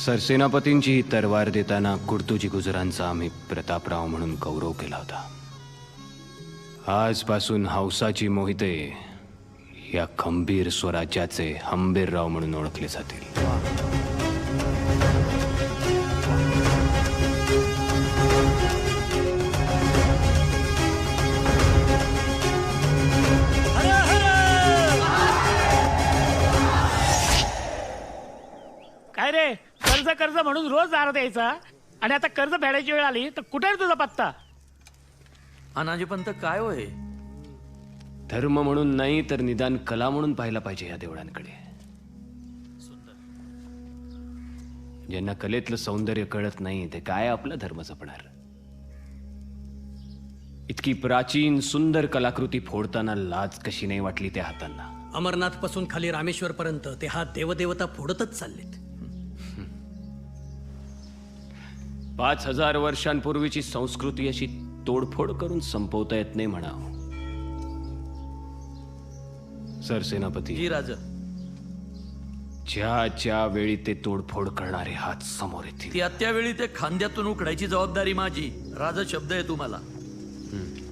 सरसेनापतींची ही तरवार देताना कुर्तुजी गुजरांचा आम्ही प्रतापराव म्हणून गौरव केला होता. आजपासून हौसाची मोहिते या खंबीर स्वराज्याचे हंबीरराव म्हणून ओळखले जातील. काय रे, कर्ज कर्ज म्हणून रोज दार द्यायचा आणि आता कर्ज फेडायची वेळ आली तर कुठे रे तुझा पत्ता? अनाजी पंत काय होय? धर्म म्हणून नाही तर निदान कला म्हणून पाहायला पाहिजे या देवळांकडे. ज्यांना कलेतलं सौंदर्य कळत नाही ते काय आपला धर्म जपणार? इतकी प्राचीन सुंदर कलाकृती फोडताना लाज कशी नाही वाटली त्या हातांना? अमरनाथ पासून खाली रामेश्वर पर्यंत ते हा देवदेवता फोडतच चाललेत. 5000 वर्षांपूर्वीची संस्कृती अशी तोडफोड करून संपवता येत नाही म्हणावं. सरसेनापती, जी राज. ज्या वेळी ते तोडफोड करणारे हात समोर येतील ती त्यावेळी ते खांद्यातून उकडायची जबाबदारी माझी. राजा शब्द आहे तुम्हाला.